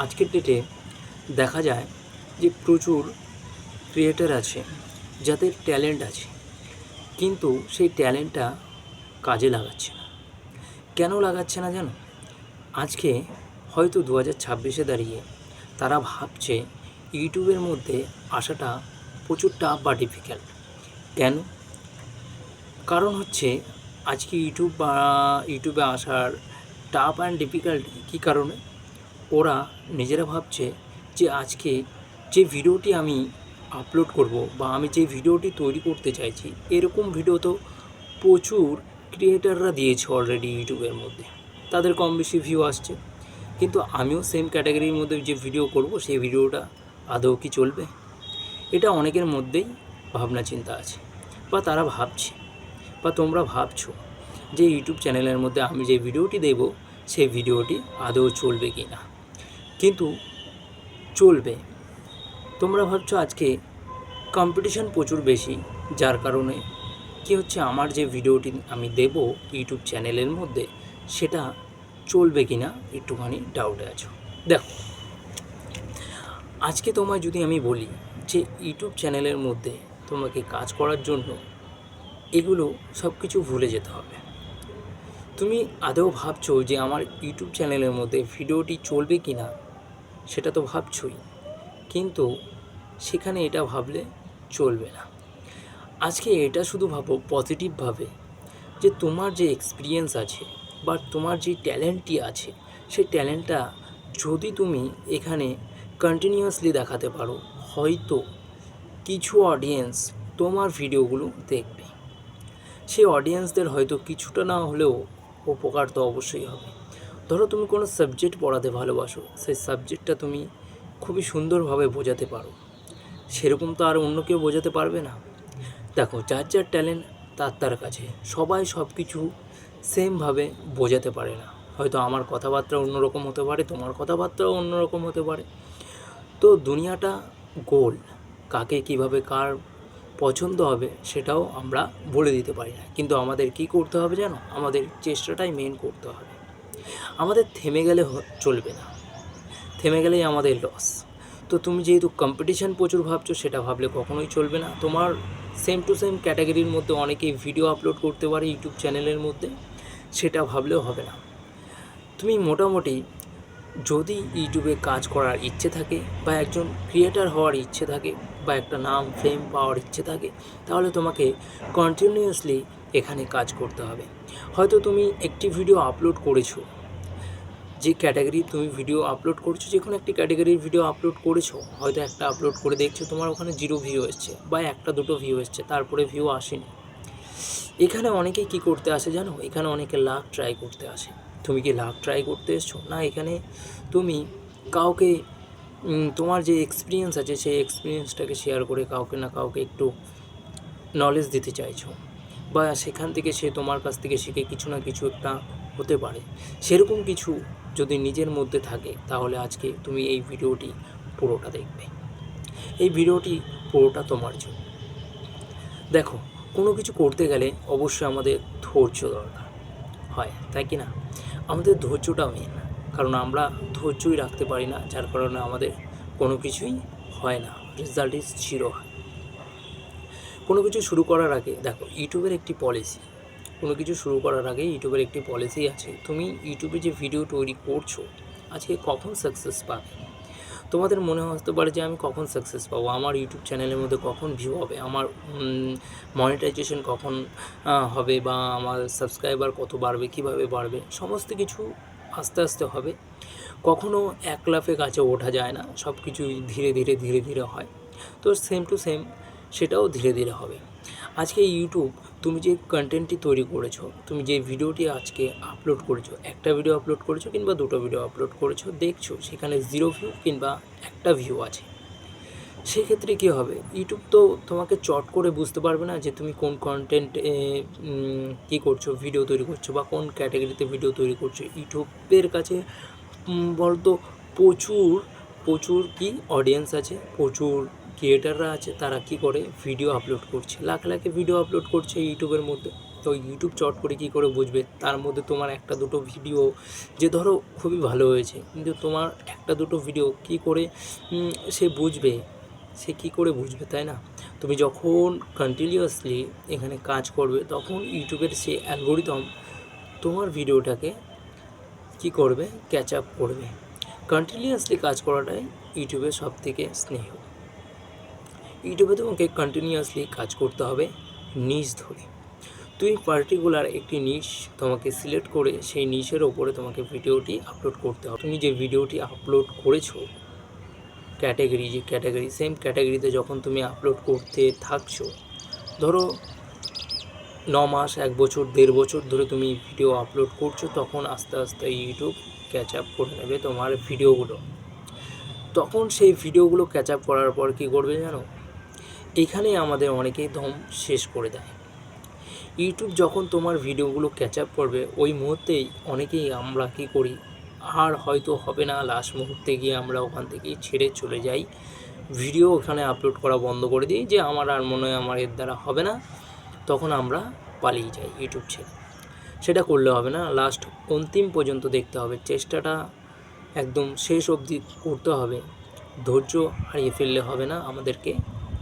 আজকের ডেটে দেখা যায় যে প্রচুর ক্রিয়েটর আছে যাদের ট্যালেন্ট আছে, কিন্তু সেই ট্যালেন্টটা কাজে লাগাচ্ছে না। কেন লাগাচ্ছে না জানো? আজকে হয়তো 2026-এ দাঁড়িয়ে তারা ভাবছে ইউটিউবের মধ্যে আসাটা প্রচুর টাফ বা ডিফিকাল্ট। কেন? কারণ হচ্ছে আজকে ইউটিউবে আসার টাফ অ্যান্ড ডিফিকাল্ট কী কারণে? ওরা নিজেরা ভাবছে যে আজকে যে ভিডিওটি আমি আপলোড করব বা আমি যে ভিডিওটি তৈরি করতে চাইছি, এরকম ভিডিও তো প্রচুর ক্রিয়েটাররা দিয়েছে অলরেডি ইউটিউবের মধ্যে, তাদের কম বেশি ভিউ আসছে, কিন্তু আমিও সেম ক্যাটাগরির মধ্যে যে ভিডিও করব সেই ভিডিওটা আদৌ কি চলবে? এটা অনেকের মধ্যেই ভাবনা চিন্তা আছে, বা তারা ভাবছে, বা তোমরা ভাবছো যে ইউটিউব চ্যানেলের মধ্যে আমি যে ভিডিওটি দেব সেই ভিডিওটি আদৌ চলবে কি না। কিন্তু চলবে। তোমরা ভাবছো আজকে কম্পিটিশন প্রচুর বেশি, যার কারণে কী হচ্ছে, আমার যে ভিডিওটি আমি দেব ইউটিউব চ্যানেলের মধ্যে সেটা চলবে কি না একটুখানি ডাউটে আছো। দেখো, আজকে তোমায় যদি আমি বলি যে ইউটিউব চ্যানেলের মধ্যে তোমাকে কাজ করার জন্য এগুলো সব কিছু ভুলে যেতে হবে। তুমি আদৌ ভাবছো যে আমার ইউটিউব চ্যানেলের মধ্যে ভিডিওটি চলবে কি না, সেটা তো ভাবছোই, কিন্তু সেখানে এটা ভাবলে চলবে না। আজকে এটা শুধু ভাবো পজিটিভভাবে, যে তোমার যে এক্সপিরিয়েন্স আছে বা তোমার যে ট্যালেন্টটি আছে, সেই ট্যালেন্টটা যদি তুমি এখানে কন্টিনিউয়াসলি দেখাতে পারো, হয়তো কিছু অডিয়েন্স তোমার ভিডিওগুলো দেখবে। সেই অডিয়েন্সদের হয়তো কিছুটা না হলেও উপকার তো অবশ্যই হবে। ধরো তুমি কোনো সাবজেক্ট পড়াতে ভালোবাসো, সেই সাবজেক্টটা তুমি খুবই সুন্দরভাবে বোঝাতে পারো, সেরকম তো আর অন্য কেউ বোঝাতে পারবে না। দেখো, যার যার ট্যালেন্ট তার কাছে, সবাই সব কিছু সেমভাবে বোঝাতে পারে না। হয়তো আমার কথাবার্তা অন্যরকম হতে পারে, তোমার কথাবার্তাও অন্যরকম হতে পারে। তো দুনিয়াটা গোল, কাকে কিভাবে কার পছন্দ হবে সেটাও আমরা বলে দিতে পারি না। কিন্তু আমাদের কি করতে হবে জানো? আমাদের চেষ্টাটাই মেন করতে হবে। আমাদের থেমে গেলে চলবে না, থেমে গেলেই আমাদের লস। তো তুমি যেহেতু কম্পিটিশান প্রচুর ভাবছো, সেটা ভাবলে কখনোই চলবে না। তোমার সেম টু সেম ক্যাটাগরির মধ্যে অনেকেই ভিডিও আপলোড করতে পারে ইউটিউব চ্যানেলের মধ্যে, সেটা ভাবলেও হবে না। তুমি মোটামুটি যদি ইউটিউবে কাজ করার ইচ্ছে থাকে বা একজন ক্রিয়েটার হওয়ার ইচ্ছে থাকে বা একটা নাম ফেম পাওয়ার ইচ্ছে থাকে, তাহলে তোমাকে কন্টিনিউয়াসলি এখানে কাজ করতে হবে। হয়তো তুমি একটি ভিডিও আপলোড করেছো, যে ক্যাটাগরি তুমি ভিডিও আপলোড করছো, যে কোনো একটি ক্যাটাগরির ভিডিও আপলোড করেছো, হয়তো একটা আপলোড করে দেখছো তোমার ওখানে 0 ভিউ এসছে বা 1-2 ভিউ এসছে, তারপরে ভিউ আসেনি। এখানে অনেকেই কী করতে আসে জানো? এখানে অনেকে লাক ট্রাই করতে আসে। তুমি কি লাক ট্রাই করতে এসছো? না, এখানে তুমি কাউকে তোমার যে এক্সপিরিয়েন্স আছে সেই এক্সপিরিয়েন্সটাকে শেয়ার করে কাউকে না কাউকে একটু নলেজ দিতে চাইছো, বা সেখান থেকে সে তোমার কাছ থেকে শিখে কিছু না কিছু একটা হতে পারে। সেরকম কিছু যদি নিজের মধ্যে থাকে, তাহলে আজকে তুমি এই ভিডিওটি পুরোটা দেখবে। এই ভিডিওটি পুরোটা তোমার জন্য। দেখো, কোনো কিছু করতে গেলে অবশ্যই আমাদের ধৈর্য দরকার হয়, তাই কি না? আমাদের ধৈর্যটা মেন, কারণ আমরা ধৈর্যই রাখতে পারি না, যার কারণে আমাদের কোনো কিছুই হয় না, রেজাল্ট ইজ 0 হয়। কোনো কিছু শুরু করার আগে দেখো, ইউটিউবের একটি পলিসি, কোনো কিছু শুরু করার আগে ইউটিউবের একটি পলিসি আছে, তুমি ইউটিউবে যে ভিডিও তৈরি করছো আজকে কখন সাকসেস পাবে। তোমাদের মনে হতে পারে যে আমি কখন সাকসেস পাবো, আমার ইউটিউব চ্যানেলের মধ্যে কখন ভিউ হবে, আমার মনিটাইজেশন কখন হবে, বা আমার সাবস্ক্রাইবার কত বাড়বে, কীভাবে বাড়বে, সমস্ত কিছু আস্তে আস্তে হবে। কখনো এক লাফে গাছে ওঠা যায় না, সব কিছুই ধীরে ধীরে ধীরে ধীরে হয়। তো সেম টু সেম সেটাও ধীরে ধীরে হবে। আজকে ইউটিউব, তুমি যে কন্টেন্টটি তৈরি করেছো, তুমি যে ভিডিওটি আজকে আপলোড করেছো, একটা ভিডিও আপলোড করেছো কিংবা 2টো ভিডিও আপলোড করেছো, দেখছো সেখানে 0 ভিউ কিংবা একটা ভিউ আছে, সেক্ষেত্রে কী হবে? ইউটিউব তো তোমাকে চট করে বুঝতে পারবে না যে তুমি কোন কন্টেন্ট কী করছো, ভিডিও তৈরি করছো বা কোন ক্যাটাগরিতে ভিডিও তৈরি করছো। ইউটিউবের কাছে বলতো প্রচুর প্রচুর কি অডিয়েন্স আছে, প্রচুর ক্রিয়েটাররা আছে, তারা কি করে ভিডিও আপলোড করছে, লাখ লাখে ভিডিও আপলোড করছে ইউটিউবের মধ্যে। তো ইউটিউব চট করে কী করে বুঝবে? তার মধ্যে তোমার একটা দুটো ভিডিও যে ধরো খুবই ভালো হয়েছে, কিন্তু তোমার একটা দুটো ভিডিও কী করে সে বুঝবে? সে কী করে বুঝবে, তাই না? তুমি যখন কন্টিনিউয়াসলি এখানে কাজ করবে তখন ইউটিউবের সেই অ্যালগোরিদম তোমার ভিডিওটাকে কী করবে? ক্যাচ আপ করবে। কন্টিনিউয়াসলি কাজ করাটাই ইউটিউবের সবথেকে স্নেহ। ইউটিউবে তোমাকে কন্টিনিউয়াসলি কাজ করতে হবে নিশ ধরে। তুমি পার্টিকুলার একটি নিশ তোমাকে সিলেক্ট করে সেই নিশের ওপরে তোমাকে ভিডিওটি আপলোড করতে হবে। তুমি যে ভিডিওটি আপলোড করেছো ক্যাটাগরি সেম ক্যাটাগরিতে যখন তুমি আপলোড করতে থাকছো, ধরো 9 মাস 1 বছর 1.5 বছর ধরে তুমি ভিডিও আপলোড করছো, তখন আস্তে আস্তে ইউটিউব ক্যাচ আপ করে নেবে তোমার ভিডিওগুলো। তখন সেই ভিডিওগুলো ক্যাচ আপ করার পর কী করবে জানো? এখানেই আমাদের অনেকেই দম শেষ করে দেয়। ইউটিউব যখন তোমার ভিডিওগুলো ক্যাচ আপ করবে ওই মুহূর্তেই অনেকেই আমরা কী করি, আর হয়তো হবে না, লাস্ট মুহূর্তে গিয়ে আমরা ওখান থেকে ছেড়ে চলে যাই, ভিডিও ওখানে আপলোড করা বন্ধ করে দিই যে আমার আর মনে হয় আমার এর দ্বারা হবে না, তখন আমরা পালিয়ে যাই ইউটিউব ছেড়ে। সেটা করলে হবে না, লাস্ট অন্তিম পর্যন্ত দেখতে হবে, চেষ্টাটা একদম শেষ অবধি করতে হবে, ধৈর্য হারিয়ে ফেললে হবে না, আমাদেরকে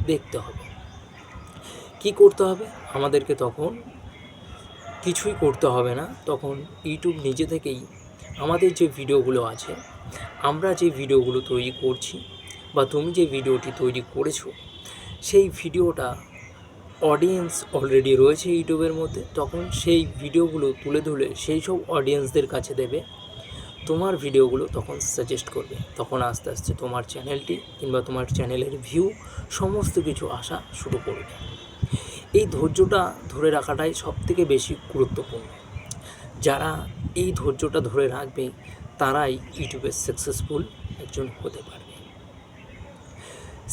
দেখতে হবে। কি করতে হবে? আমাদেরকে তখন কিছুই করতে হবে না, তখন ইউটিউব নিজে থেকেই আমাদের যে ভিডিওগুলো আছে, আমরা যে ভিডিওগুলো তৈরি করছি বা তুমি যে ভিডিওটি তৈরি করেছো, সেই ভিডিওটা অডিয়েন্স অলরেডি রয়েছে ইউটিউবের মধ্যে, তখন সেই ভিডিওগুলো তুলে ধরে সেই সব অডিয়েন্সদের কাছে দেবে, তোমার ভিডিওগুলো তখন সাজেস্ট করবে, তখন আস্তে আস্তে তোমার চ্যানেলটি কিংবা তোমার চ্যানেলের ভিউ সমস্ত কিছু আসা শুরু করবে। এই ধৈর্যটা ধরে রাখাটাই সবথেকে বেশি গুরুত্বপূর্ণ। যারা এই ধৈর্যটা ধরে রাখবে তারাই ইউটিউবে সাকসেসফুল একজন হতে পারবে।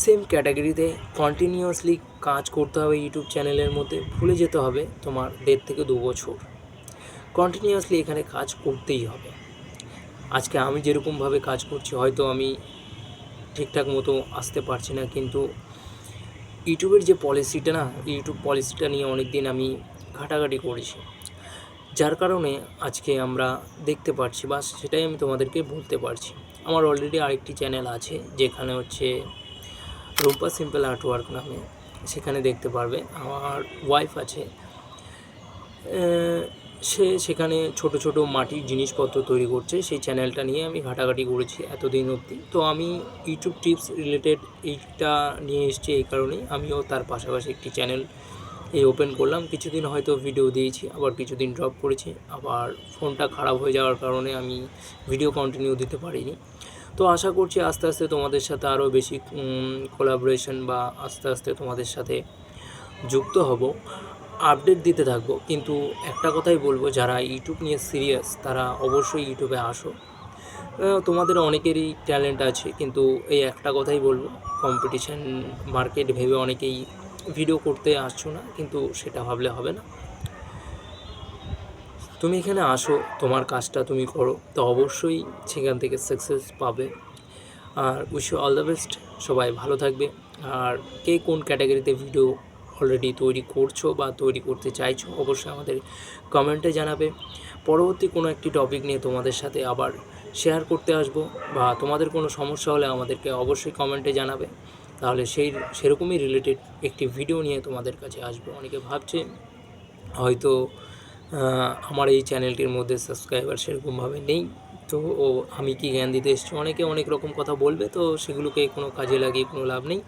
সেম ক্যাটাগরিতে কন্টিনিউয়াসলি কাজ করতে হবে ইউটিউব চ্যানেলের মধ্যে, ভুলে যেতে হবে তোমার 1.5 থেকে 2 বছর কন্টিনিউয়াসলি এখানে কাজ করতেই হবে। আজকে আমি যেরকমভাবে কাজ করছি হয়তো আমি ঠিকঠাক মতো আসতে পারছি না, কিন্তু ইউটিউবের যে পলিসিটা না, ইউটিউব পলিসিটা নিয়ে অনেক দিন আমি ঘাটাঘাটি করেছি, যার কারণে আজকে আমরা দেখতে পারছি, বা সেটাই আমি তোমাদেরকে বলতে পারছি। আমার অলরেডি আরেকটি চ্যানেল আছে যেখানে হচ্ছে রুম্পা সিম্পল আর্টওয়ার্ক নামে, সেখানে দেখতে পারবে। আমার ওয়াইফ আছে, সেখানে ছোট ছোট মাটির জিনিসপত্র তৈরি করছে, সেই চ্যানেলটা নিয়ে আমি ঘাটাঘাটি করেছি এতদিন অবধি। তো আমি ইউটিউব টিপস রিলেটেড এইটা নিয়ে এসেছি এই কারণেই, আমিও তার পাশাপাশি একটি চ্যানেল ওপেন করলাম। কিছুদিন হয়তো ভিডিও দিয়েছি, আবার কিছুদিন ড্রপ করেছি, আবার ফোনটা খারাপ হয়ে যাওয়ার কারণে আমি ভিডিও কন্টিনিউ দিতে পারিনি। তো আশা করছি আস্তে আস্তে তোমাদের সাথে আরও বেশি কোলাবোরেশন বা আস্তে আস্তে তোমাদের সাথে যুক্ত হব, আপডেট দিতে থাকবো। কিন্তু একটা কথাই বলবো, যারা ইউটিউব নিয়ে সিরিয়াস তারা অবশ্যই ইউটিউবে আসো। তোমাদের অনেকেরই ট্যালেন্ট আছে, কিন্তু এই একটা কথাই বলবো, কম্পিটিশান মার্কেট ভেবে অনেকেই ভিডিও করতে আসছো না, কিন্তু সেটা ভাবলে হবে না। তুমি এখানে আসো, তোমার কাজটা তুমি করো, তো অবশ্যই সেখান থেকে সাকসেস পাবে। আর wish you all the best. সবাই ভালো থাকবে। আর কে কোন ক্যাটাগরিতে ভিডিও অলরেডি তৈরি করছো বা তৈরি করতে চাইছো অবশ্যই আমাদের কমেন্টে জানাবে। পরবর্তী কোনো একটি টপিক নিয়ে তোমাদের সাথে আবার শেয়ার করতে আসবো, বা তোমাদের কোনো সমস্যা হলে আমাদেরকে অবশ্যই কমেন্টে জানাবে, তাহলে সেরকমই রিলেটেড একটি ভিডিও নিয়ে তোমাদের কাছে আসবো। অনেকে ভাবছে হয়তো আমার এই চ্যানেলটির মধ্যে সাবস্ক্রাইবার সেরকমভাবে নেই, তো আমি কি জ্ঞান দিতে এসেছি, অনেকে অনেক রকম কথা বলবে, তো সেগুলোকে কোনো কাজে লাগিয়ে কোনো লাভ নেই।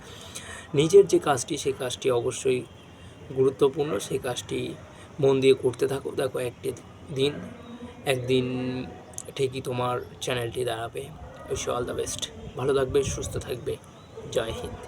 নিজের যে কাজটি সেই কাজটি অবশ্যই গুরুত্বপূর্ণ, সেই কাজটি মন দিয়ে করতে থাকো। দেখো একদিন ঠিকই তোমার চ্যানেলটি দাঁড়াবে। Wish you all the best. ভালো থাকবে, সুস্থ থাকবে। জয় হিন্দ।